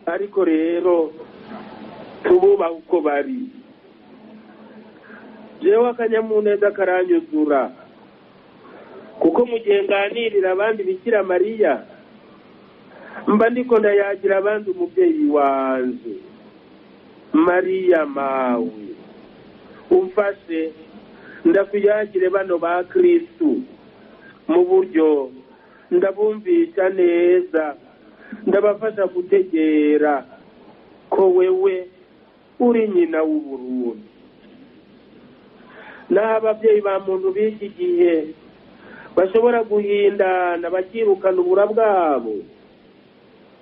ariko rero tububaha uko bari. Jewe akanyamuneza karanyuzura kuko mu gihe nganirira abandi Bikira Mariya mba ndiko ndayagira abandi umubyeyi wanje Mariya mawe, umfashe ndakuyagire bano ba Kristu mu buryo ndabumvisha neza, ndabafasha gutegera ko wewe uri nyina w'Uburundi. Naho ababyeyi ba muntu b'iki gihe bashobora guhindana bakirukana ubura bwabo,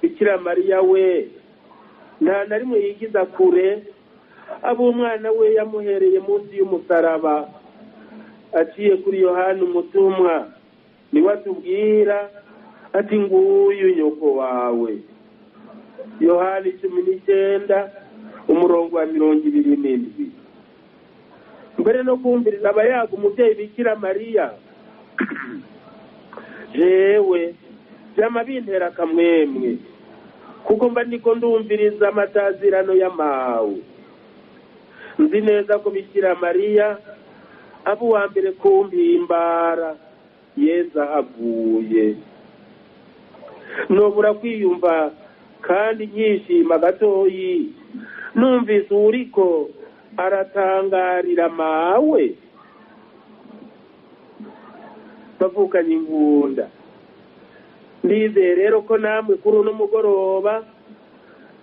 Bikira Mariya we nta na rimwe yigiza kure abo umwana we yamuhereye munsi y'umusaraba aciye kuri Yohana umutumwa, niwe atubwira ati nguyu nyoko wawe. Yohana 19 umurongo wa 27. Mbere no kumviriza abayaga umubyeyi Bikira Mariya jewe byama bintera akamwemwe kuko mba ndiko ndumviriza amatazirano y'amawe. Nzi neza ko Bikira Mariya abo wa mbere kumpimbara Yesu ahavuye. Nobura kwiyumva kandi nyishima gatoyi numvise uriko aratangarira mawe bavukanye inkunda. Ndizeye rero ko namwe kuri uno mugoroba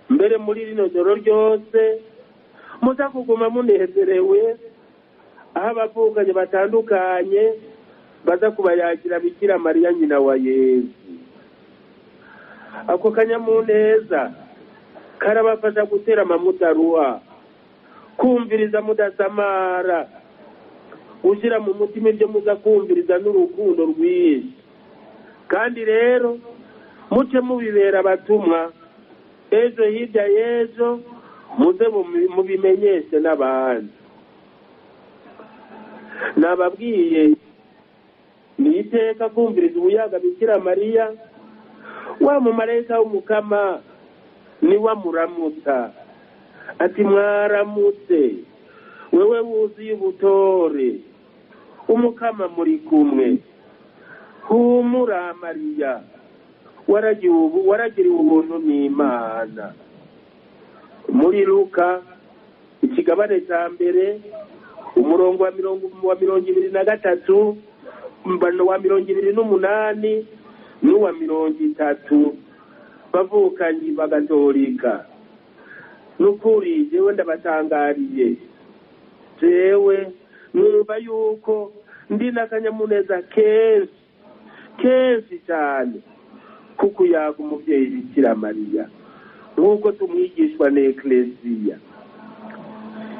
mbere muri rino joro ryose muza kuguma munezerewe, aho abavukanye batandukanye baza kubayagira Bikira Mariya nyina wa Yesu. Ako kanyamuneza karabafasha gutera amamudaruha, kumviriza mudasamara, gushyira mu mutima ibyo muza kumviriza n'urukundo rwinshi. Kandi rero muce mubibera abatumwa, ejo hirya y'ejo muze mubimenyeshe n'abandi. Nababwiye ni iteka kumviriza ubuyaga Bikira Mariya, wa mumarayika w'umukama ni wamuramutsa ati mwaramutse wewe wuzuye ubutore, umukama muri kumwe, humura Mariya, waragiriwe ubuntu n'Imana. Muri Luka ikigabane cya mbere umurongo wa 23 mbano wa 28 n'uwa 30 bavukanyi bagatolika. Nukuri jewe ndabatangariye, jewe numva yuko ndi n'akanyamuneza kenshi cyane kuko yaga umubyeyi Bikira Mariya nk'uko tumwigishwa n'Eklesiya.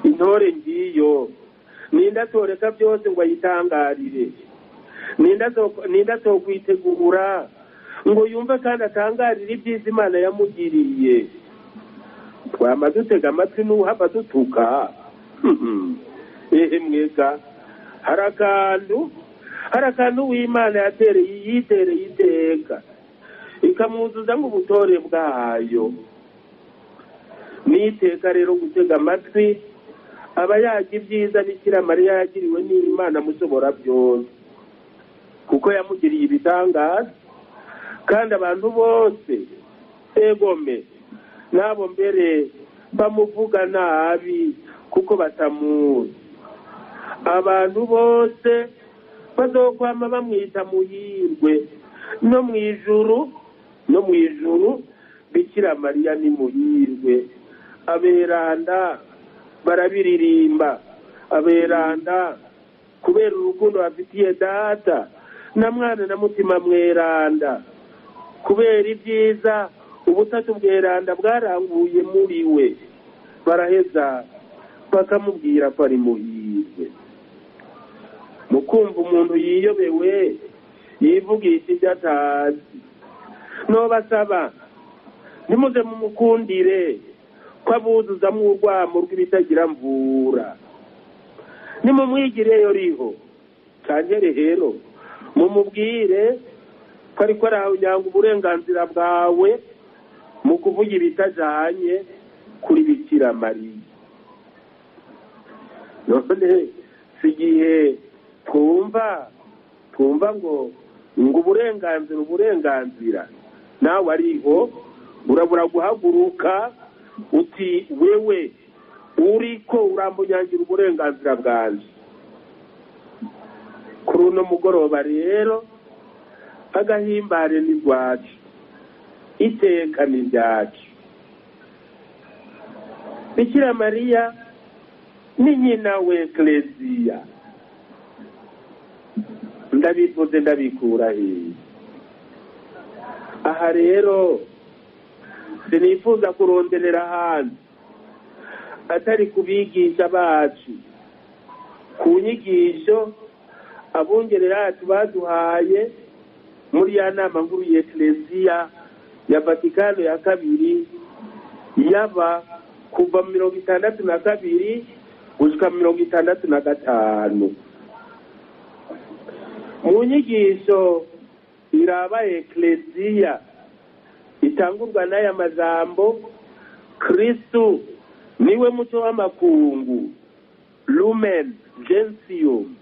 Intore ngiyo nindatoreka byose ngo ayitangarire, nindatokwitegura ngo yumve kandi atangarire ibyiza Imana yamugiriye. Twama dutega amatwi n'uhava dutuka. Mwega harakantu w'Imana yitereye iteka ikamwuzuza nk'ubutore bwayo. Niteka rero gutega amatwi aba yagira ibyiza Bikira Mariya yagiriwe n'Imana mushobora byose, kuko yamugiriye ibitangaza. Kandi abantu bose egome nabo mbere bamuvuga nabi kuko batamuzi, abantu bose bazokwama bamwita muhirwe no mwijuru Bikira Mariya ni muhirwe. Aberanda barabiririmba, aberanda kubera urukundo bafitiye Data na Mwana na Mutima Mweranda, kubera ibyiza ubutatu bweranda bwaranguye muri we, baraheza bakamubwira ko ari muhirwe. Mukumva umuntu yiyobewe yivugisha ibyo atazi, nobasaba ntimuze mumukundire ko abuzuzamwo urwamo rw'ibitagira mvura. Nimumwigireyo riho cyane rero mumubwire ko ariko aranyanga uburenganzira bwawe mu kuvuga ibitajanye kuri Bikira Mariya. None sigiye twumva ngo uburenganzira nawe ariho urabura guhaguruka uti wewe uriko urambunyangira uburenganzira bwanje. Kuri uno mugoroba rero agahimbare ni rwacu, iteka ni ryacu. Bikira Mariya ni nyina w'Ekleziya. Ndabivuze ndabikura hehe. Aha rero sinifuza kuronderera hanze atari kubigisha bacu, ku nyigisho abongereracu baduhaye muri ya nama nkuru y'Ekleziya ya Vatikano ya kabiri yaba kuva 62 gushika 65. Mu nyigisho iraba Ekleziya itangurwa n'aya majambo: Kristu niwe muco w'amakungu, Lumen Gentium.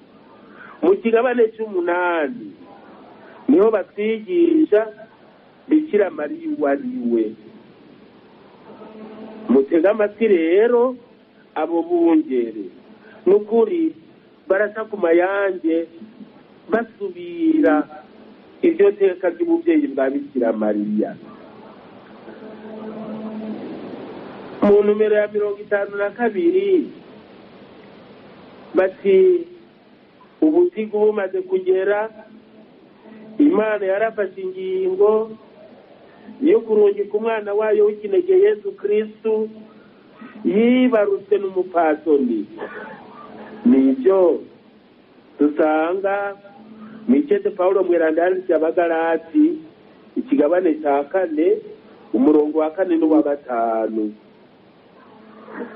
Mu kigabane c'8 niho batwigisha Bikira Mariya wariwe. Mutega amatwi rero abo bungere, nukuri barasa ku mayange basubira iryo teka ry'ubuvyeyi bwa Bikira Mariya. Mu numero ya 52 bati ubutigu bumaze kugera, Imana yarafashe ingingo yo kurungika umwana wayo w'ikinege Yesu Kristu yibarutse n'umupatoni. Nibyo dusanga Mikete Paulo mweranda yanditse Abagalati ikigabane cya 4 umurongo wa 4 n'uwa 5.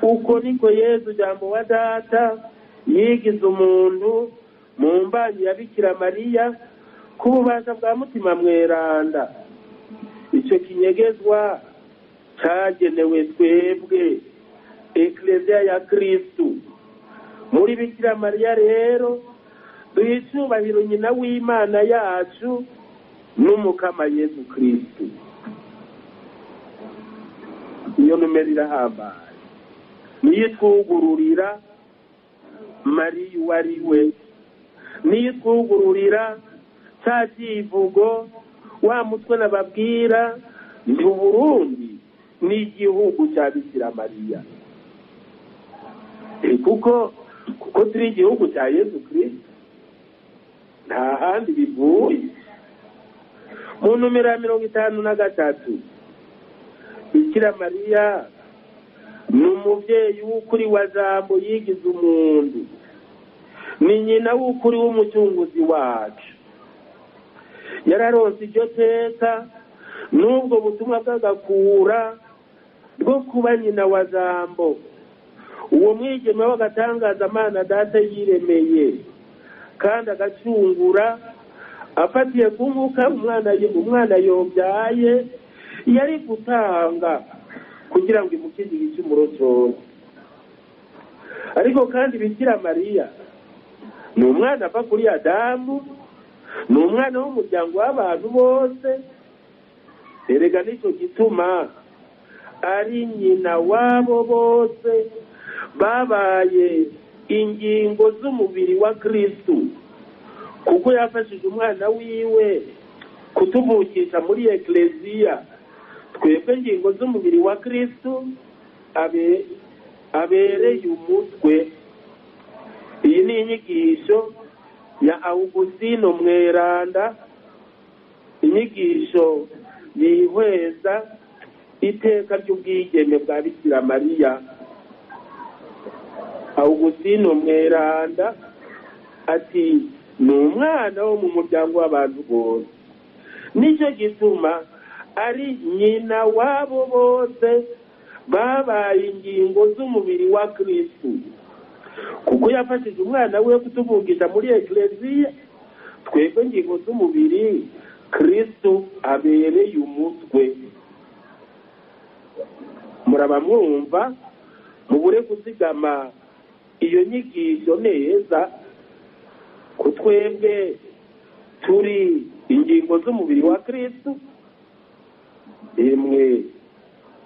Uko niko Yesu jambo wa data yigize umuntu mu mbanyi ya Bikira Mariya ku bubasha bwa mutima mweranda. Icyo kinyegezwa cyagenewe twebwe Ekleziya ya Kristu. Muri Bikira Mariya rero duhicubahiro nyina w'Imana yacu n'umukama Yesu Kristu. Iyo numero irahambaye, niyo twugururira Mariya wariwe, niyo twugururira cya kivugo wa mutwe nababwira ndi Burundi ni igihugu cya Bikira Mariya. Kuko turi igihugu cya Yesu Kristo, nta handi bivuye. Mu numero ya 53 Bikira Mariya ni umuvyeyi w'ukuri wa jambo yigize umuntu, ni nyina w'ukuri w'umucunguzi wacu. Yararonse iryo teka n'ubwo butumwa bw'agakura bwo kuba nyina wa jambo, uwo mwigeme w'agatangaza Mana data yiremeye kandi agacungura afatiye ku mwuka umwana yobyaye yari gutanga kugira ngo imukize igicumuro cyose. Ariko kandi Bikira Mariya ni umwana ava kuri Adamu, ni umwana w'umuryango w'abantu bose. Erega nicyo gituma ari nyina wabo bose babaye ingingo z'umubiri wa Kristu, kuko yafashije umwana wiwe kutuvukisha muri Ekleziya. Twebwe ingingo z'umubiri wa Kristu abereye umutwe. Iyi ni inyigisho ya Augustino mweranda, inyigisho yihweza iteka ry'ubwigeme bwa Bikira Mariya. Augustino mweranda ati ni umwana wo mu muryango w'abantu bose, nicyo gituma ari nyina wabo bose babaye ingingo z'umubiri wa Kristu, kuko yafashije umwana we kutuvugisha muri Ekleziya. Twebwe ingingo z'umubiri Kristu abereye umutwe. muraba mwumva mubure kuzigama iyo nyigisho neza ko twebwe turi ingingo z'umubiri wa Kristo. Emwe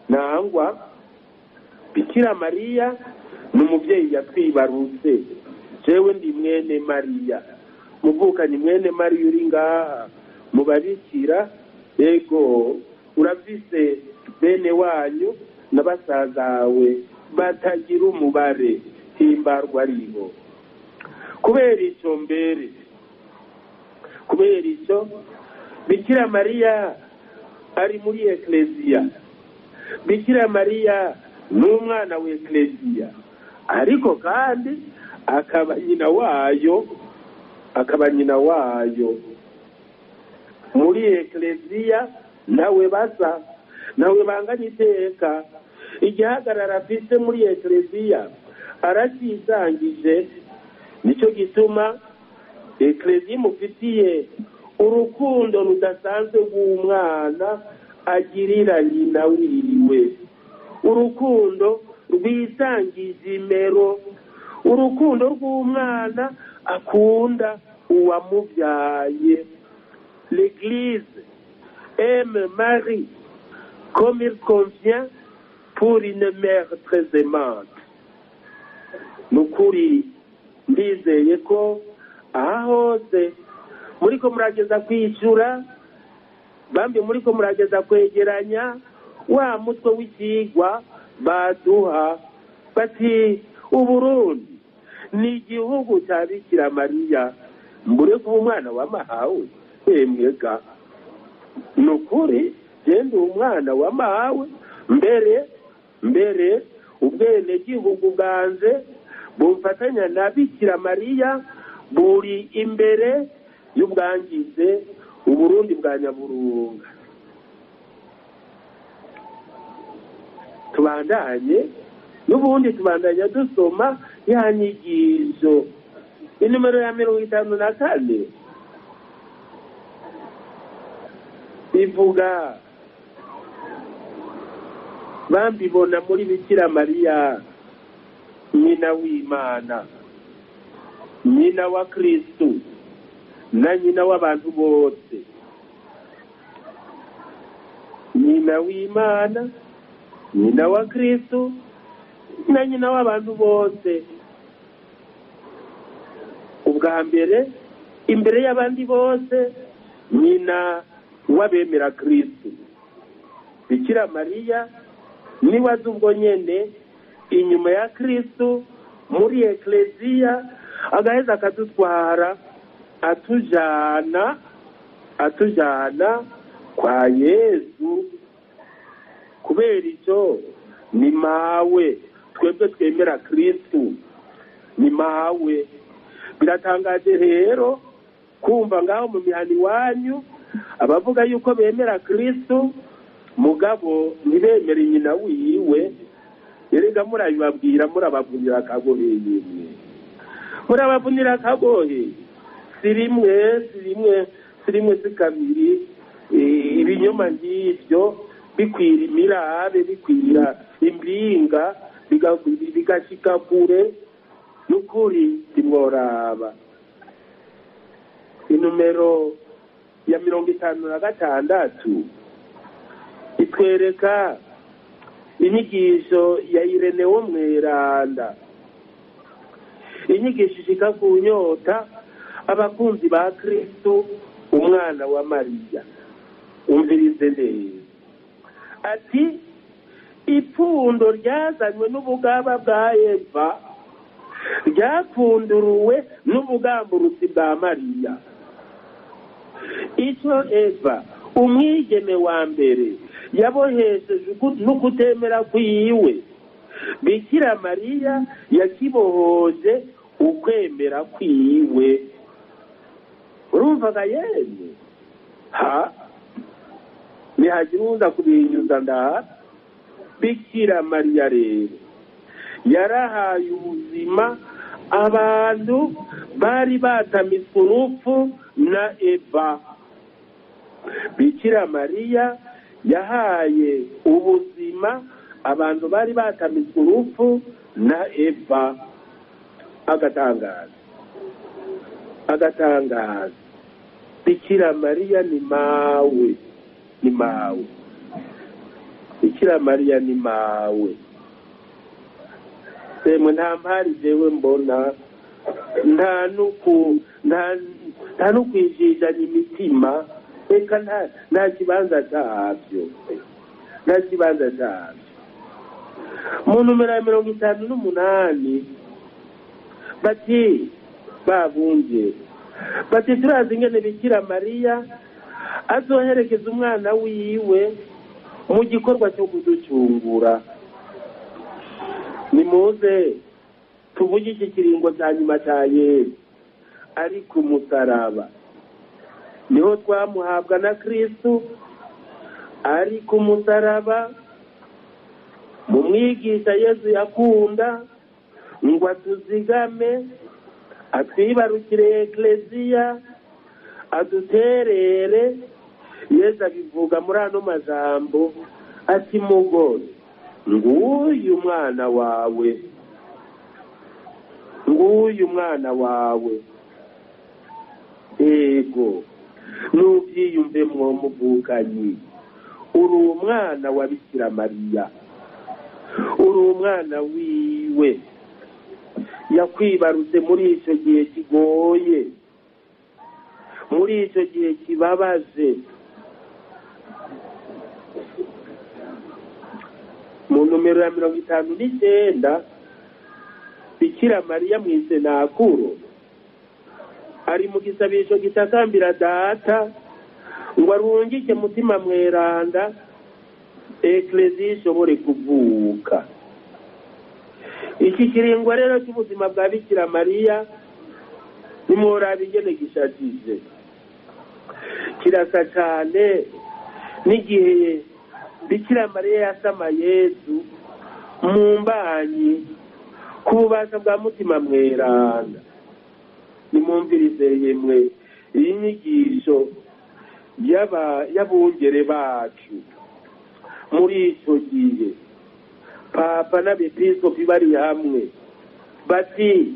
nangwa Bikira Mariya n'umuvyeyi yatwibarutse, jewe ndi mwene Mariya, muvukanye mwene Mariya uri ngaha mu babikira, yego urafise bene wanyu n'abasazawe batagira umubare, himbarwa ariho. Kubera icyo Bikira Mariya ari muri Eklezia. Bikira Mariya n'umwana wa Eklezia, ariko kandi akaba nyina wayo muri Eklezia. nawe banganya iteka, igihagarara afise muri Eklezia aracyisangije. Nicyo gituma Eklezia imufitiye urukundo rudasanzwe rw'umwana agirira nyina wiwe, urukundo rwisangije imero, urukundo rw'umwana akunda uwamubyaye. L'Église aime Marie comme il convient pour une mère très aimante. Nukuri ndizeye ko aha hose muriko murageza kwicura, bambi muriko murageza kwegeranya wa mutwe w'ikigwa baduha bati Uburundi ni igihugu cya Bikira Mariya, mbure kuba umwana w'amahawe. Emwega nukuri genda umwana w'amahawe, mbere ubwene gihugu bwanze bumfatanya na Bikira Mariya buri imbere y'ubwangize Uburundi bwa Nyaburunga. N'ubundi tubandanya dusoma ya nyigisho inimero ya 54 ivuga bambibona muri Bikira Mariya nyina w'Imana, nyina wa Kristo na nyina w'abantu bose. Nyina w'Imana, nyina wa Kristo na nyina w'abantu bose. Ubwa mbere imbere y'abandi bose nyina w'abemera Kristo. Bikira Mariya niwe azi ubwo nyene inyuma ya Kristo muri Eklezia, agaheza akadutwara atujana kwa Yesu. Kubera icyo ni mawe, twebwe twemera Kristo ni mawe. Biratangaje rero kumva ngaho mu mihani wanyu abavuga yuko bemera Kristo mugabo ntibemera nyina wiwe. Erega murabibabwira murabavunira akagohe yemwe, murabavunira akagohe sirimwe sikabiri. Ibinyoma ngivyo bikwira imirabe, bikwira imbinga, bigashika kure. Nukuri timworaba inumero ya 56 itwereka inyigisho ya Irene wo Mweranda, inyigisho ishika ku nyota abakunzi ba Kristo umwana wa Mariya. Umvirize neza, ati ipfundo ryazanywe n'ubugaba bwa Eva ryapfunduruwe n'ubugamburuzi bwa Mariya. Icyo Eva umwigeme wa mbere yabohesheje n'ukutemera kwiwe, Bikira Mariya yakibohoje ukwemera kwiwe. Urumvaga yemwe nihagira uza kubinyuza ndaha. Bikira Mariya rero yarahaye ubuzima abantu bari batamiswe urupfu na Eva. Bikira Mariya yahaye ubuzima abantu bari batamizwe urupfu na Eva. Agatangaza Bikira Mariya ni mawe, Bikira Mariya ni mawe. Semwe nta mpari jewe mbona, nta nukwijijanya imitima, eka nta kibanza cyabyo, mu numero ya 58 bati babunge bati turazi ingene Bikira Mariya azoherekeza umwana wiwe mu gikorwa cyo kuducungura. Nimuze tuvuge iki kiringo cya nyuma cya Yesu ari ku musaraba, niho twamuhabwa na Kristo ari ku musaraba. Mu mwigisha Yesu yakunda ngo atuzigame, atwibarukire ekleziya, aduterere. Yesu abivuga muri ano majambo ati mugore, nguyu umwana wawe, ego nubyiyumve mwo muvukanyi, uri umwana wa Bikira Mariya, uri umwana wiwe yakwibarutse muri icyo gihe kigoye, muri icyo gihe kibabaje. Mu numero ya 59 Bikira Mariya mu isenakuro ari mu gisabisho gitakambira Data ngo arungike mutima mweranda ekleziya ishobore kuvuka. Iki kiringo rero cy'ubuzima bwa Bikira Mariya nimuraba ingene gishajije, kirasa cyane n'igihe Bikira Mariya yasama Yesu mu mbanyi ku bubasha bwa mutima mweranda. Nimumvirize yemwe iyi nyigisho y'abungere bacu muri icyo gihe. Papa n'abepiskopi bari hamwe bati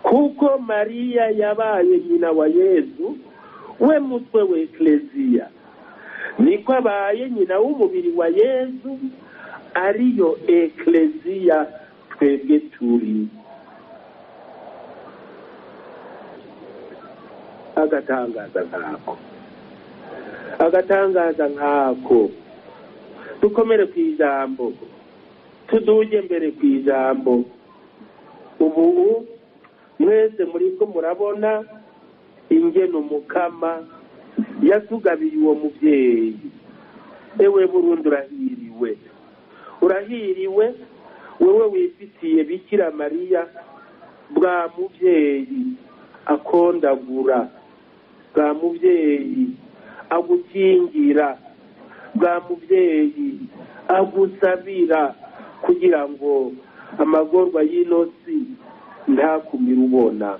kuko Mariya yabaye nyina wa Yesu, we mutwe wa ekleziya, niko abaye nyina w'umubiri wa Yesu, ariyo ekleziya twebwe turi. Agatangaza nkako dukomere ku ijambo, tuduje mbere ku ijambo. Ubu mwese muriko murabona ingene umukama yatugabiye uwo muvyeyi. Ewe Burundi urahiriwe wewe wifitiye Bikira Mariya, bwa muvyeyi akondagura, bwa muvyeyi agukingira, bwa muvyeyi agusabira kugira ngo amagorwa y'inosi ntakumira ubona.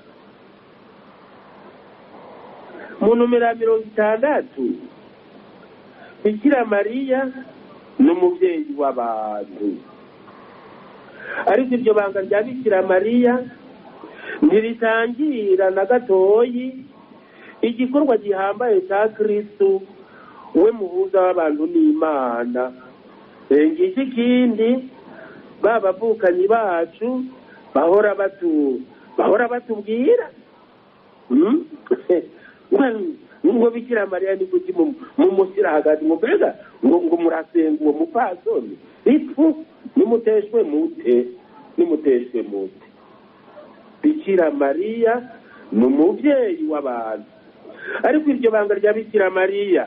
Mu numero ya 60 Bikira Mariya ni umuvyeyi w'abantu. Ariko iryo banga rya Bikira Mariya ntiritangira na gatoyi igikorwa gihambaye cya Kristo, we muhuza w'abantu n'Imana. Ngiki kindi babavukanyi bacu bahora batubwira ngo Bikira Mariya ni kuki mumushyira hagati mubega ngo murasenga uwo mupasoni. Ifu nimuteshwe mute. Bikira Mariya ni umuvyeyi w'abantu. Ariko iryo banga rya Bikira Mariya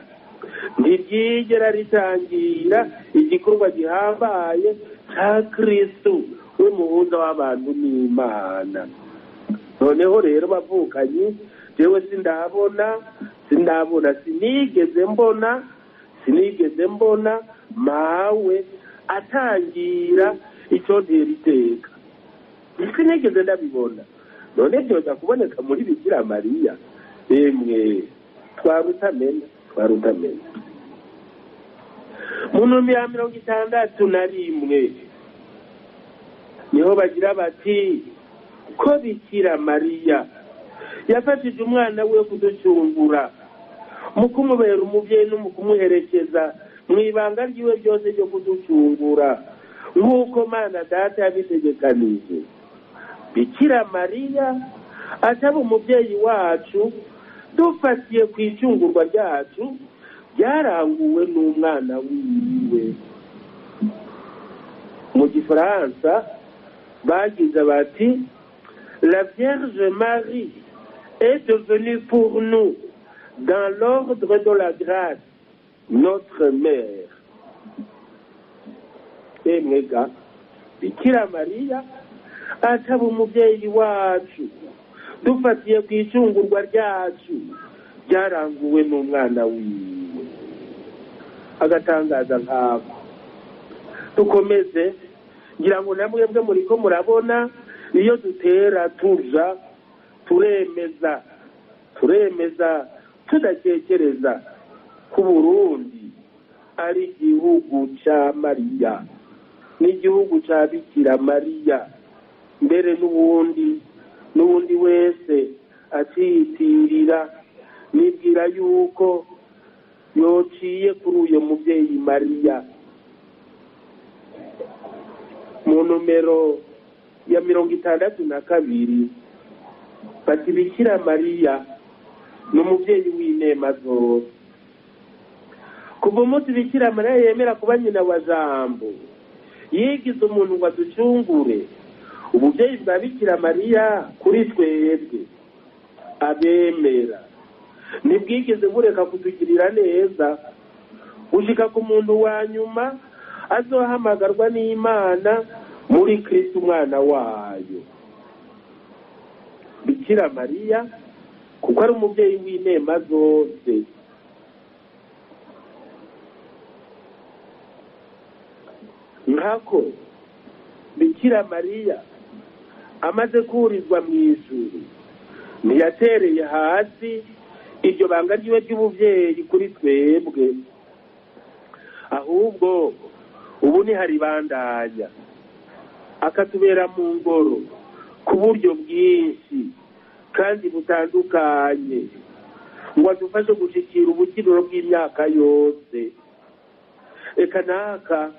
ntiryigera ritangira igikorwa gihambaye cya Kristo, we muhuza w'abantu n'Imana. Noneho rero bavukanyi, jewe sinigeze mbona mawe atangira icyo ntera iteka. Sinigeze ndabibona. None byoza kuboneka muri Bikira Mariya. Emwe twarutamenya. mu ntumbi ya 61 niho bagira bati ko Bikira Mariya yafashije umwana we kuducungura mu kumubera umubyeyi no mu kumuherekeza mu ibanga ryiwe ryose ryo kuducungura nk'uko Mana Data yabitegekanije. Bikira Mariya ataba umubyeyi wacu dufatiye ku icungurwa ryacu ryaranguwe n'umwana wiwe. Mu Gifaransa bagize bati la Vierge Marie est devenue pour nous dans l'ordre de la grâce notre mère. Emwega Bikira Mariya ataba umubyeyi wacu dufatiye ku icungurwa ryacu ryaranguwe n'umwana wiwe. Agatangaza nkako dukomeze ngira ngo namwebwe muriko murabona iyo dutera tuja turemeza tudakekereza ku Burundi ari igihugu ca Mariya n'igihugu ca Bikira Mariya, mbere n'ubundi wese aciyitirira nibwira yuko yociye kuri uyo mubyeyi Mariya. Mu numero ya 62 bati Bikira Mariya ni umubyeyi w'inema zose. Kuva umunsi Bikira Mariya yemera kuba nyina wa Jambo yigize umuntu ngo aducungure, ubuvyeyi bwa Bikira Mariya kuri twebwe abemera nibwigeze bureka kutugirira neza gushika ku muntu wa nyuma azohamagarwa n'Imana muri Kristo umwana wayo. Bikira Mariya kuko ari umubyeyi w'inema zose. Nkako Bikira Mariya amaze kurizwa mu ijuru ntiyatereye hasi iryo banga ryiwe ry'ubuvyeyi kuri twebwe, ahubwo ubu ni hari bandanya akatubera mu ngoro ku buryo bwinshi kandi butandukanye ngo adufashe gushikira ubukiriro bw'imyaka yose. Eka naka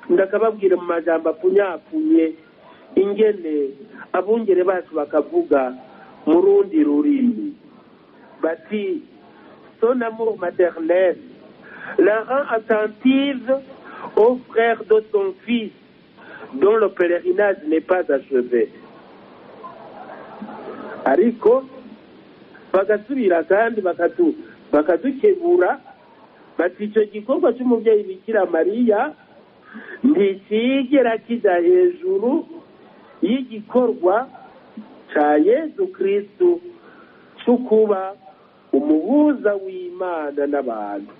ndakababwira mu majambo apfunyapunye ingene abungere bacu bakavuga mu rundi rurimi bati son amour maternel la rend attentive aux frères de son fils dont le pèlerinage n'est pas achevé. Ariko bagasubira kandi bakadukebura bati icyo gikorwa cy'umubyeyi Bikira Mariya ntikigera kijya hejuru y'igikorwa ca Yezu Kristu cyo kuba umuhuza w'Imana n'abantu.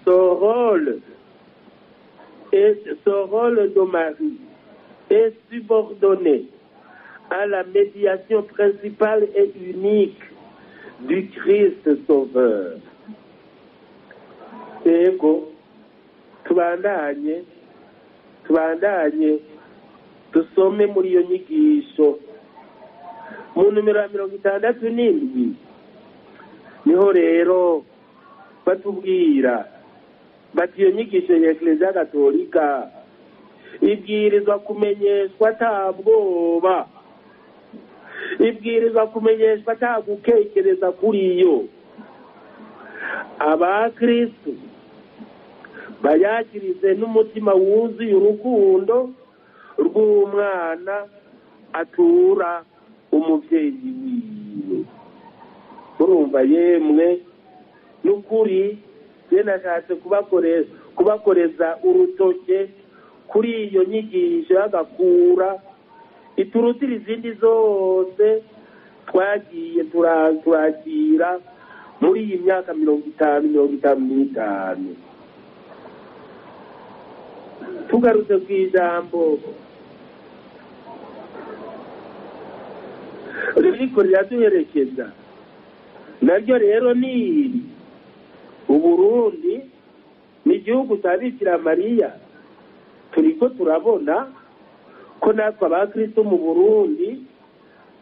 Son rôle de Marie est subordonné à la médiation principale et unique du Christ Sauveur. Ego tubandanye dusome muri iyo nyigisho mu numero ya 67 niho rero batubwira bati iyo nyigisho ya Eklezia Gatolika ibwirizwa kumenyeshwa atabwoba, ibwirizwa kumenyeshwa atagukekereza kuri yo. Abakristo bayakirize n'umutima wuzuye urukundo rw'umwana atura umuvyeyi wiwe. Urumva yemwe n'ukuri nashatse kubakoreza urutoke kuri iyo nyigisho y'agakura iturutira izindi zose twagiye turakira muri iyi myaka 50 tugarutse ku ijambo ririko riraduherekeza naryo rero ni Uburundi gihugu cya Bikira Mariya turiko turabona ko natwe abakristo mu Burundi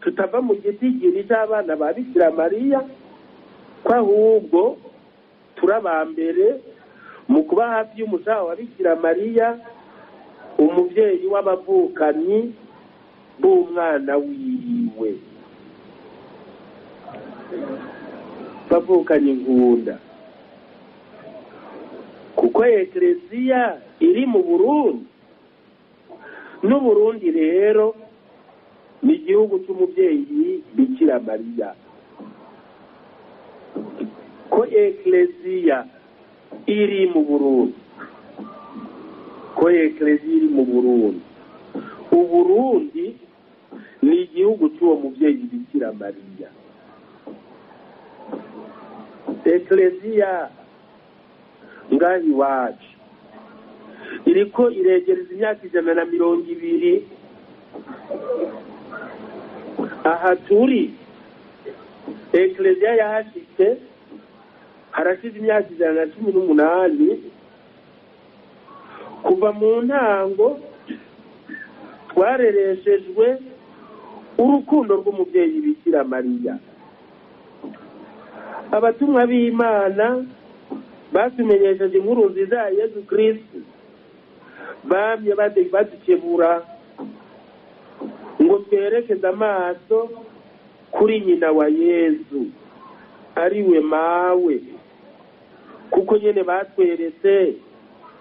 tutava mu gitigiri cy'abana ba Bikira Mariya, ko ahubwo turabambere mu kuba hafi y'umusaha wa Bikira Mariya, umuvyeyi w'abavukanyi b'umwana wiwe, bavukanye inkunda. Kuko ekleziya iri mu Burundi, n'Uburundi rero ni igihugu cy'umuvyeyi Bikira Mariya. Ko ekleziya iri mu Burundi, ko ekleziya iri mu Burundi, Uburundi ni igihugu cy'uwo muvyeyi Bikira Mariya. Ekleziya ngaho iwacu iriko iregereza imyaka 120 aha turi. Ekleziya yahashitse harashize imyaka 118 kuva mu ntango twarereshejwe urukundo rw'umuvyeyi Bikira Mariya. Abatumwa b'Imana batumenyesheje inkuru nziza ya Yesu Kristo, bamye badukebura ngo twerekeze amaso kuri nyina wa Yesu ariwe mawe, kuko nyene batweretse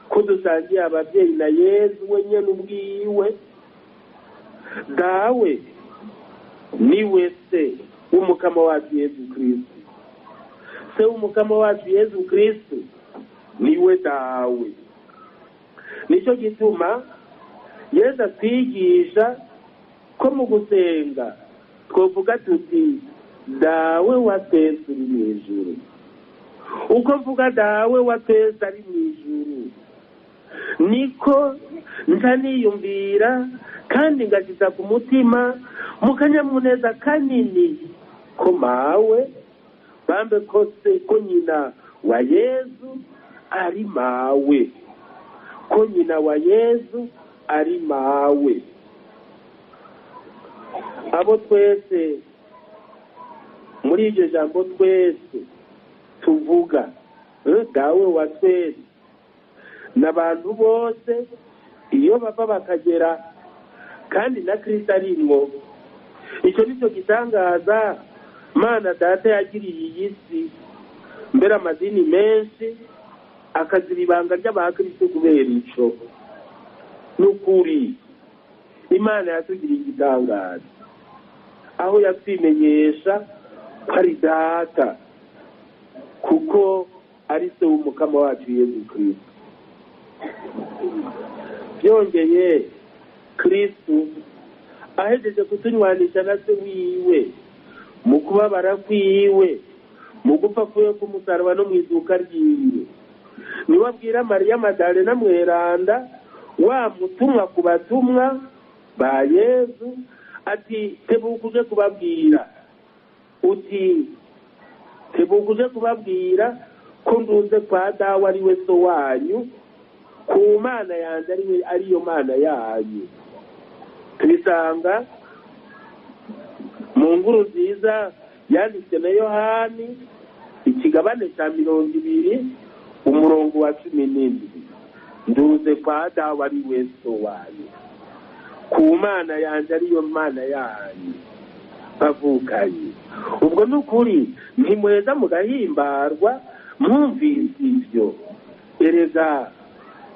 ko dusangiye abavyeyi na Yesu we nyene ubwiwe. Dawe niwe se w'umukama wacu Yesu Kristo, se w'umukama wacu Yesu Kristo niwe dawe. Nico gituma Yesu atwigisha ko mu gusenga twovuga tuti dawe wa twese uri mw'ijuru. Uko mvuga dawe wa twese ari mw'ijuru, niko ntaniyumvira kandi ngagiza ku mutima mu kanyamuneza kanini ko mawe bambe kose, ko nyina wa Yesu ari mawe, ko nyina wa Yesu ari mawe. Abo twese muri iryo jambo twese tuvuga dawe wa twese, n'abantu bose iyo bava bakagera kandi na Kristo arimwo. Icyo nicyo gitangaza Mana Data yagiriye iyi si, mbere amadini menshi akazira ibanga ry'abakristo kubera ico. N'ukuri Imana yatugiriye igitangaza aho yatwimenyesha ko ari Data, kuko ari se w'umukama wacu Yesu Kristo. Byongeye Kristo ahejeje kutunywanisha na se wiwe mu kubabara kwiwe, mu gupfa kwiwe k'umusaraba no mw'izuka ryiwe, niwe abwira Mariya Madalena mweranda, wa mutumwa ku batumwa ba Yesu, ati tebuka uje kubabwira, uti tebuka uje kubabwira ko nduze kwa dawe ari we so wanyu, ku Mana yanjye ariyo Mana yanyu. Tubisanga mu nkuru nziza yanditswe na Yohani ikigabane cya 20 umurongo wa 17, nduze kwa dawe ari we so wanyu, ku Mana yanjye ariyo Mana yanyu bavukanye. Ubwo n'ukuri ntimweza mugahimbarwa mwumvise ibyo.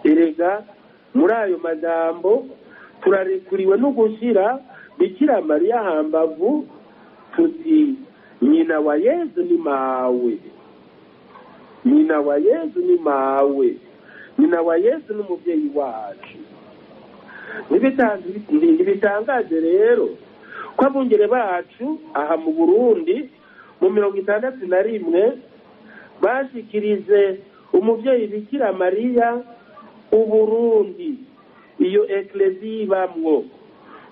Erega muri ayo magambo turarekuriwe no gushyira Bikira Mariya hambavu, tuti nyina wa Yesu ni mawe, nyina wa Yesu ni mawe, nyina wa Yesu n'umuvyeyi wacu. Ntibitangaje rero ko abungere bacu aha mu Burundi mu 61 bashikirize umuvyeyi Bikira Mariya Uburundi, iyo ekleziya ibamwo,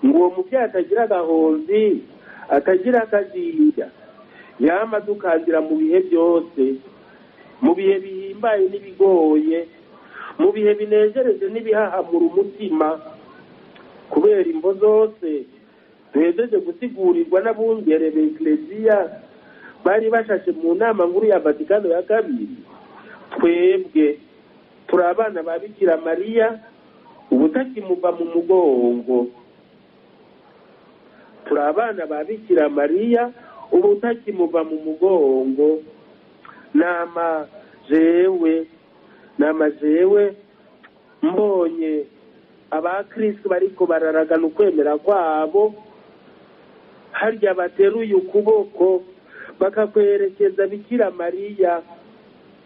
ngo uwo muvyeyi atagira agahonzi, atagira akajija, yama dukandira mu bihe byose, mu bihe bihimbaye n'ibigoye, mu bihe binejereje n'ibihahamura umutima kubera imbo zose duhejeje gusigurirwa n'abungere b'Ekleziya bari bashashe mu nama nkuru ya Vatikano ya kabiri. Twebwe turi abana ba Bikira Mariya ubutakimuva mu mugongo. Turi abana ba Bikira Mariya ubutakimuva mu mugongo. Nama jewe mbonye abakristo bariko bararagana ukwemera kwabo, harya bateruye ukuboko bakakwerekeza Bikira Mariya,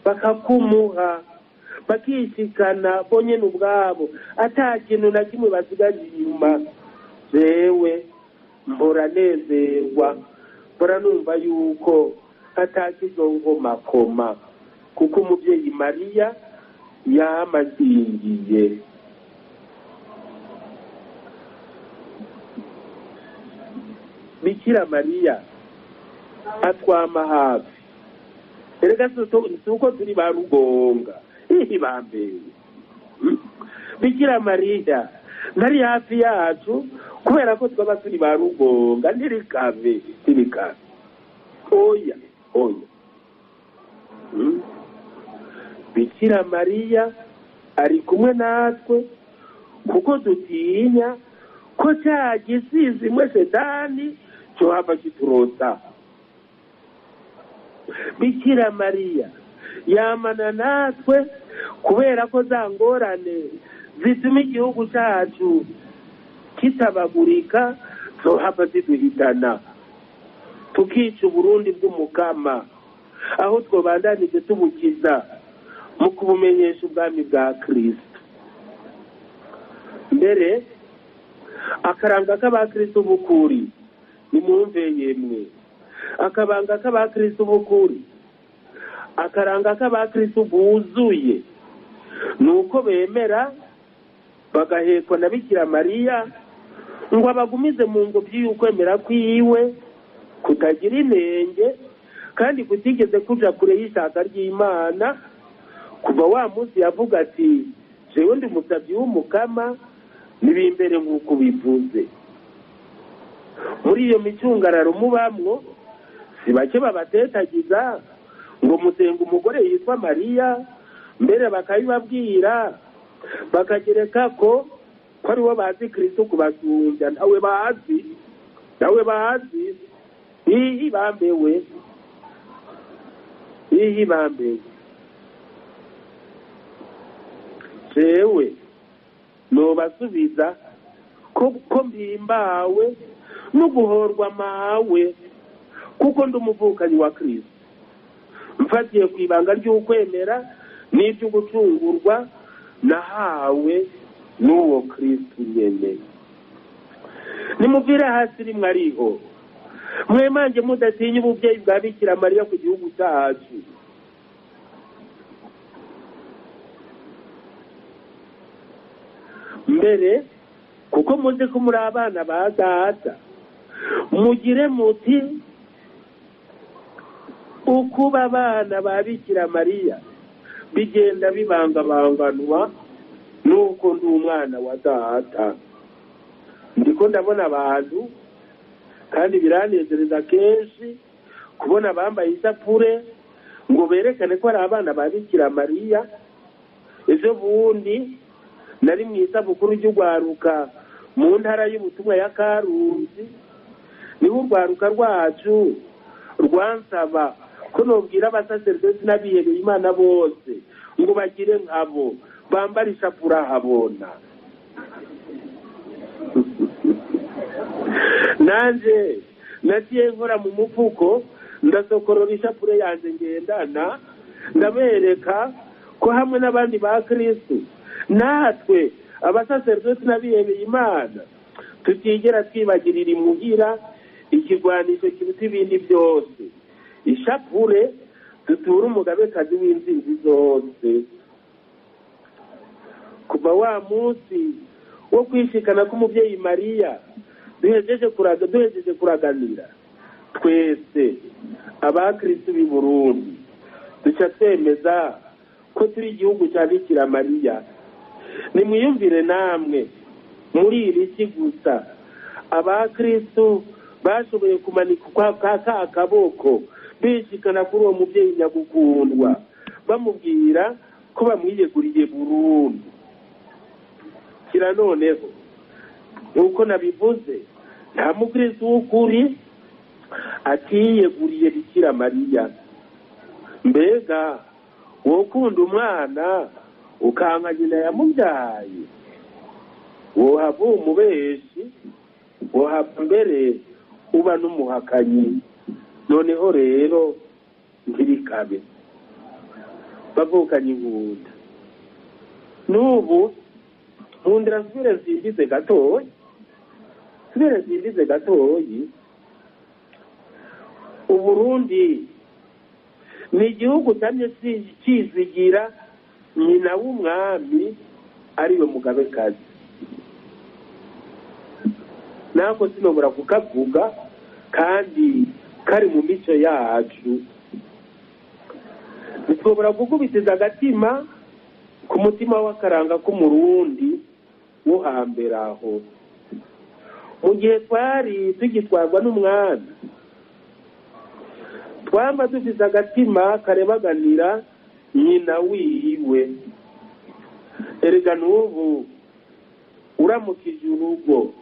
bakakumuha, bakishikana bonye n'ubwabo ata kintu na kimwe basigaje inyuma. Jewe mbora nezerwa, mbora numva yuko atakizongomakoma kuko umuvyeyi Mariya yamazingiye. Bikira Mariya atwama hafi. Erega suko turi ba Rugonga bambewe. Bikira Mariya nari hafi yacu kubera ko twaba turi ba Rugonga ntirikave. Oya. Bikira Mariya ari kumwe natwe kuko dutinya ko cya gisizi mwe Satani cyo hava kiturota. Bikira Mariya yamana natwe kubera ko za ngorane zituma igihugu cyacu kitabagurika cyo hava ziduhitana, tukica Burundi bw'umukama aho twobandanije tubukiza mu kubumenyesha ubwami bwa Kristo. Mbere akaranga k'abakristo bukuri nimwumve yemwe, akabanga k'abakristo bukuri, akaranga k'abakristo buzuye nuko bemera bagahekwa na Bikira Mariya ngo abagumize mu ngobyi y'ukwemera kwiwe kutagira inenge kandi kutigeze kuja kure y'ishaka ry'Imana. Kuva wa munsi yavuga ati jewe ndi umusavyi w'umukama nibimbere nk'uko bivuze. Muri iyo micungararo mubamwo si bake babatetagiza ngo musenga umugore yitwa Mariya, mbere bakabibabwira bakagereka ko ari wo bazi Kristo kubasumbya. Nawe bazi ihi bambewe. Jewe nobasubiza ko mbimbawe no guhorwa mawe kuko ndi umuvukanyi wa Kristo, mfatiye ku ibanga ry'ukwemera n'ibyo gucungurwa nahawe n'uwo Kristo nyene. Nimuvire hasi rimwe ariho mwemanje mudatinya ubuvyeyi bwa Bikira Mariya ku gihugu cyacu. Mbere kuko muzi ko muri abana ba Data, mugire muti ukuba abana ba Bikira Mariya bigenda bibangabanganwa nuko ndi umwana wa Data. Ndiko ndabona abantu kandi biranezereza kenshi kubona bambaye isapure ngo berekane ko ari abana ba Bikira Mariya. Ejo bundi nari mu isabukuru ry'ugwaruka mu ntara y'ubutumwa ya Karuzi, niho urwaruka rwacu rwansaba ko nobwira abasaserdoti n'abihebeye Imana bose ngo bagire nkabo bambara isapura habona. Nanje nagiye nkora mu mufuko ndasokorora isapure yanjye ngendana, ndabereka ko hamwe n'abandi ba Kristo natwe abasaserdoti n'abihebeye Imana tutigera twibagirira imuhira ikigwanisho kiruta ibindi byose, ishapure dutura umugabekazi w'inzinzi zose. Kuva wa munsi wo kwishikana k'umuvyeyi Mariya duhejeje kuraganira twese abakristo b'i Burundi duca twemeza ko turi igihugu cya Bikira Mariya. Nimwiyumvire namwe muri iri ki gusa abakristo bashoboye kumanika ka akaboko bishikana kuri uwo mubyeyi nyagukundwa bamubwira ko bamwiyeguriye burundu. Kira noneho nuko nabivuze, nta mukristo w'ukuri atiyeguriye Bikira Mariya. Mbega wokunda umwana ukanka nyina yamubyaye, wohava umubeshi, wohava mbere uba n'umuhakanyi. Noneho rero ntibikabe bavukanye inkunda. N'ubu nkundira nsubire nsimbize gatoyi, Uburundi ni igihugu cyamye kizigira nyina w'umwami ariwe Mugabekazi. Nako sinobora kukavuga kandi kari mu mico yacu. Nitwobora kugubitiza agatima ku mutima w'akaranga k'umurundi wo hambere aho. Mu gihe twari tugitwarwa n'umwami, twamba dufite agatima karebaganira nyina wiwe. Erega n'ubu uramukije urugo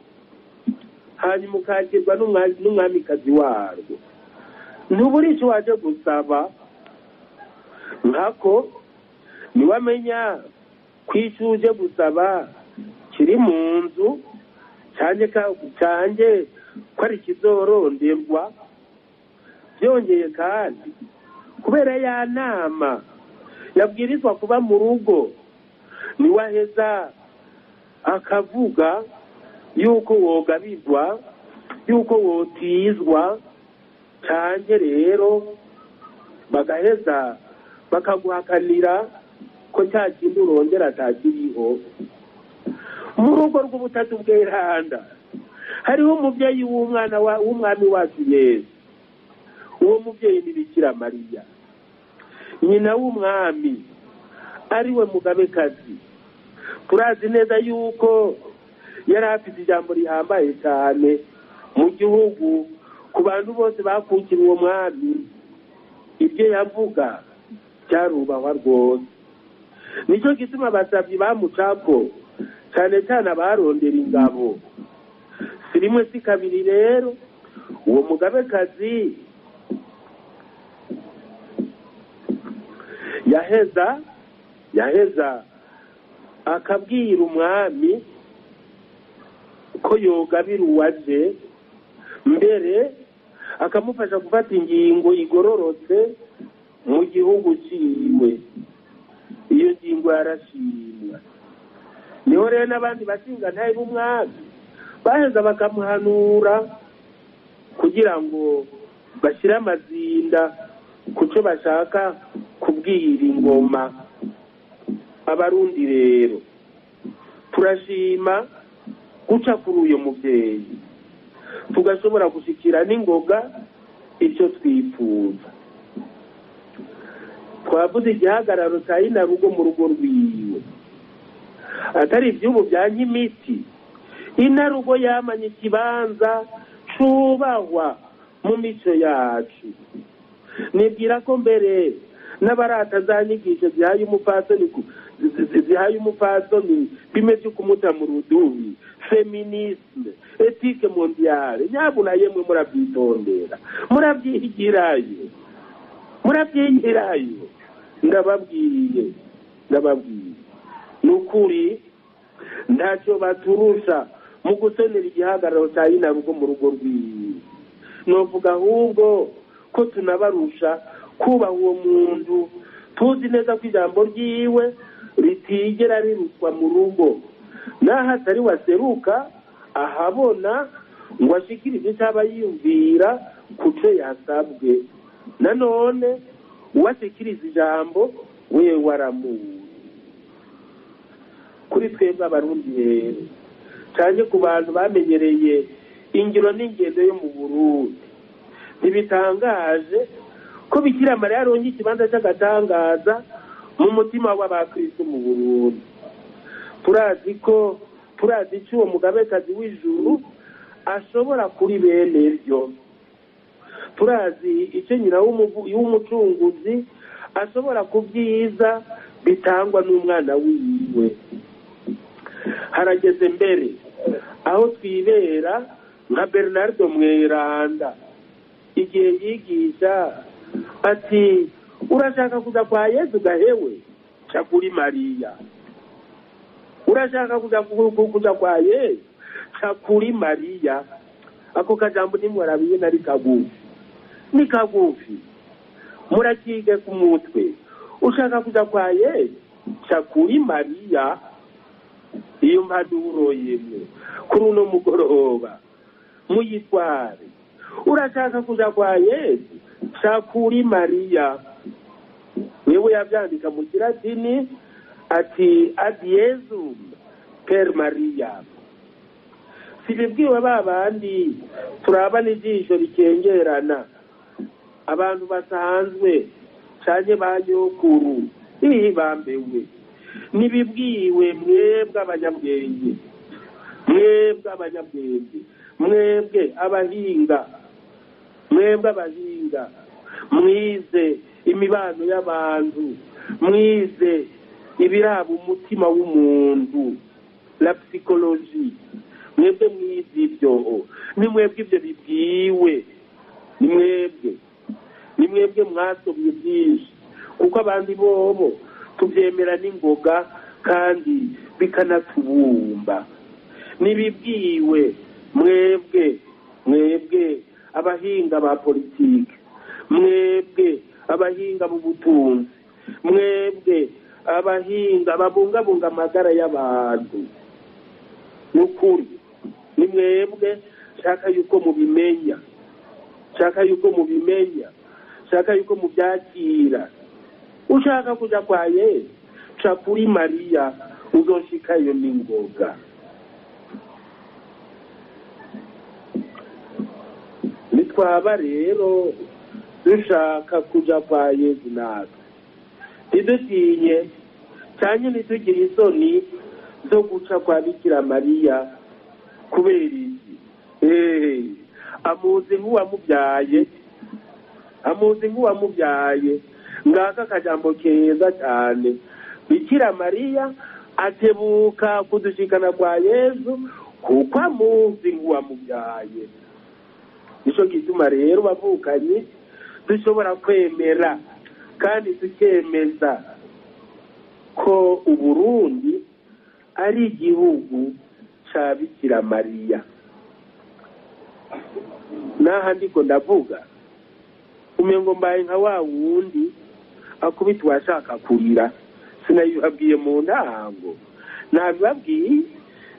hanyuma ukakirwa n'umwamikazi warwo, ntubura icyo waje gusaba. Nkako niwamenya kwicuje gusaba kiri mu nzu cyanjye ko ari kizoronderwa. Byongeye kandi kubera ya nama yabwirizwa kuba mu rugo, niwaheza akavuga yuko wogabirwa, yuko wotizwa, cyanjye rero bagaheza bakaguhakanira ko cya kintu urongera atakiriho. Mu rugo rw'ubutatu bw'Iranda hariho umubyeyi w'umwami wacu Yesu. Uwo mubyeyi ni Bikira Mariya, nyina w'umwami ariwe Mugabekazi. Turazi neza yuko yari afite ijambo rihambaye cyane mu gihugu ku bantu bose bakukira uwo mwami. Ibyo yavuga byarubahwa rwose. Nicyo gituma abasabyi bamucako cyane cyane abarondera ingabo. Si rimwe si kabiri rero uwo Mugabekazi yaheza akabwira umwami ko yogabira uwaje, mbere akamufasha gufata ingingo igororotse mu gihugu ciwe. Iyo ngingo yarashimwa. Niho rero n'abandi bashingantahe b'umwami baheza bakamuhanura kugira ngo bashyire amazinda ku cyo bashaka kubwira ingoma. Abarundi rero turashima guca kuri uyu mubyeyi, tugashobora gushikira n'ingoga icyo twifuza. Twavuze igihagararo cya Inarugo mu rugo rwiwe, atari iby'ubu bya Nkimiti. Inarugo yamanye ikibanza cubahwa mu mico yacu. Nibwira ko mbere n'abarata za nyigisho zihaye umupfasoni bime byo kumuta mu rudubi, feminisme, ethique mondiale, nyabuna yemwe murabyitondera, murabyigirayo. Ndababwiye nukuri ntacyo baturusha mu gusonera igihagararo cya Inarugo mu rugo rwiwe. Novuga ahubwo ko tunabarusha kubaha uwo muntu. Tuzi neza ko ijambo ryiwe ritigera rirutwa mu rugo, naho atari waseruka ahabona ngo ashikirize cyaba yiyumvira ku cyo yasabwe. Nanone uwashikiriza ijambo we waramuzi. Kuri twebwe Abarundi rero, cyane ku bantu bamenyereye ingiro n'ingendo yo mu Burundi, ntibitangaje ko Bikira Mariya aronka ikibanza cy'agatangaza mu mutima w'abakristo mu Burundi. turazi icyo uwo mugabekazi w'ijuru ashobora kuri bene byo. Turazi icyo nyina w'umucunguzi ashobora kubyiza bitangwa n'umwana wiwe. Harageze mbere aho twibera nka Bernardo Mweranda igihe yigisha ati urashaka kuza kwa Yesu gahewe ca kuri Mariya, urashaka kuza kwa Yesu ca kuri Mariya. Ako kajambo nimwarabiye nari kagufi murakige ku mutwe. Ushaka kuza kwa Yesu ca kuri Mariya. Iyo mpaduro yemwe kuri uno mugoroba muyitware. Urashaka kuja kwa Yesu ca kuri Mariya. Wewe yavyandika mu Kilatini ati ad Jesum per Maria. Sibibwiwe babandi turabana ijisho rikengerana, abantu basanzwe canke banyokuru bambewe. Nibibwiwe mwebwe abanyabwenge, mwebwe abahinga, mwize imibano y'abantu, mwize ibiraba umutima w'umuntu, la psychologie. Mwebwe mwize ibyo, ni mwebwe ibyo bibwiwe, ni mwebwe mwasomye byinshi, kuko abandi bobo tubyemera n'ingoga kandi bikanatubumba. Nibibwiwe mwebwe abahinga ba politiki, mwebwe abahinga mu butunzi, mwebwe abahinga babungabunga amagara y'abantu. Nukuri ni mwebwe shaka yuko mubimenya, shaka yuko mubyakira. Ushaka kuja kwa Yesu ca kuri Mariya uzoshikayo n'ingoga. Nitwaba rero dushaka kuja kwa Yesu natwe ntidutinye cyane ntitugire isoni zo guca kwa Bikira Mariya. Kubera iki? Amuzi nk'uwamubyaye. Ngaka kajambo keza cyane. Bikira Mariya atebuka kudushikana kwa Yesu kuko amuzi nk'uwamubyaye. Nico gituma rero bavukanye dushobora kwemera kandi tukemeza ko Uburundi ari igihugu ca Bikira Mariya. Naha ndiko ndavuga umengo mbaye nka wa wundi akubitwa ashaka kurira. Sinayibabwiye mu ntango, nabibabwiye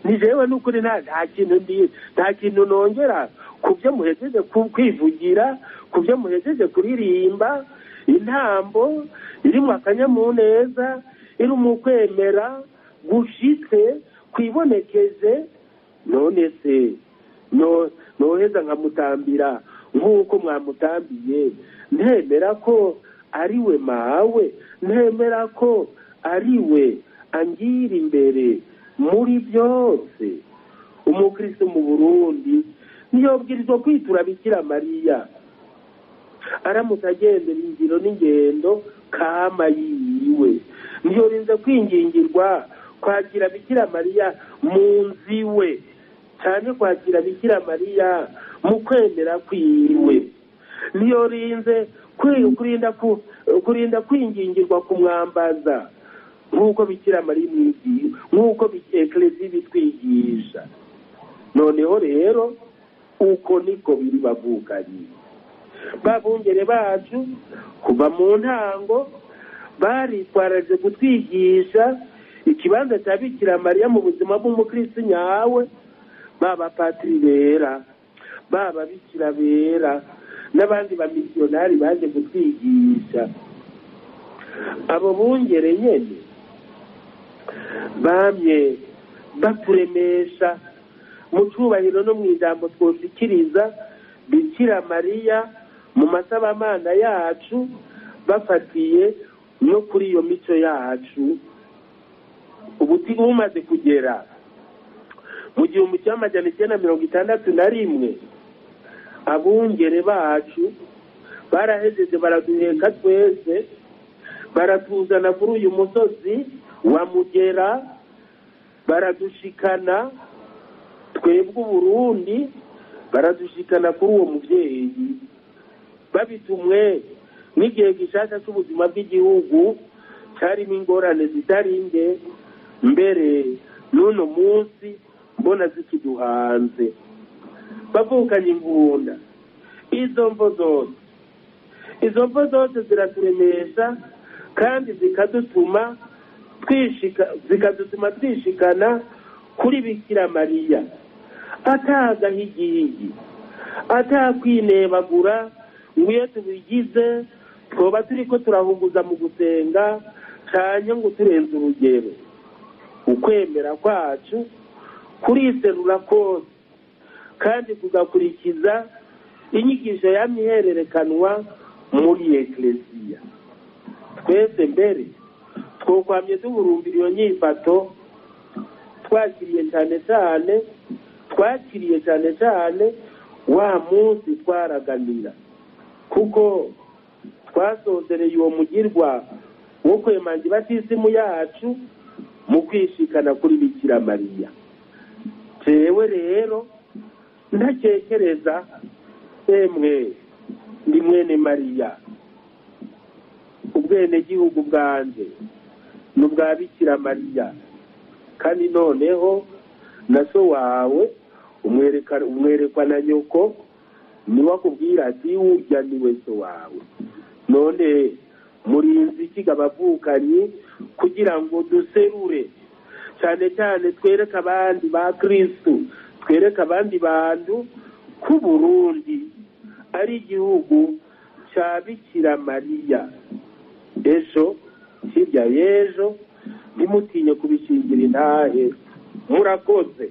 ni jewe n'ukuri nta kintu nongera kubyo muhejeje kwivugira, kubyo muhejeje kuririmba. Intambo iri mu akanyamuneza, iri mu kwemera gushitse kwibonekeze. None se noheza nkamutambira nk'uko mwamutambiye, ntemera ko ari we mawe, ntemera ko ari we angira imbere muri byose. Umukristo mu Burundi niyobwirizwa kwitura Bikira Mariya, aramutse agendera ingiro n'ingendo kama yiwe. Niyorinze kwingingirwa kwakira Bikira Mariya mu nziwe, cyane kwakira Bikira Mariya mu kwemera kwiwe. Niyorinze kurinda kwingingirwa kumwambaza nk'uko Bikira Mariya mwigiye, nk'uko Eklezia bitwigisha. Noneho rero uko niko biri bavukanye. Babungere bacu kuva mu ntango baritwaraje kutwigisha ikibanza cya Bikira Mariya mu buzima bw'umukristo nyawe. Baba patiri bera, baba Bikira bera, n'abandi bamisiyonari baje kutwigisha. Abo bungere nyene bamye baturemesha mu cyubahiro no mu ijambo twoshikiriza Bikira Mariya mu masabamana yacu, bafatiye no kuri iyo mico yacu ubuti bumaze kugera mu 1961 abungere bacu barahejeje baraduheka twese baratuzana kuri uyu musozi wa Mugera baradushikana twebwe Burundi baradushikana kuri uwo muvyeyi babitumwe n'igihe gishaka cy'ubuzima bw'igihugu cyarimo ingorane zitaringe mbere n'uno munsi mbona zikiduhanze bavukanye ingunda izo mvo zose ziraturemesha kandi zikadutuma twishikana kuri Bikira Mariya atagahigigi atakwinebagura nguye tubigize twoba turiko turahunguza mu gusenga cyane ngo turenze urugero ukwemera kwacu kuriserura kose kandi kugakurikiza inyigisho yamihererekanwa muri Eklesiya twese mbere twokwamye tuburumbira iyo nyifato twakiriye cyane wa munsi twaraganira kuko twasozereye uwo mugirwa wo kwemanga batisimu yacu mu kwishikana kuri Bikira Mariya. Jewe rero ndakekereza emwe ndi mwene Mariya ubwene gihugu bwanje n'ubwa Bikira Mariya kandi noneho na so wawe umwerekwa na nyoko niwakubwira ati urya niwe so wawe none murinzi kigabavukanyi kugira ngo duserure cyane twereka abandi ba Kristo twereka abandi bantu ku Burundi ari igihugu cya Bikira Mariya ejo hirya y'ejo nimutinye kubishingira intahe murakoze.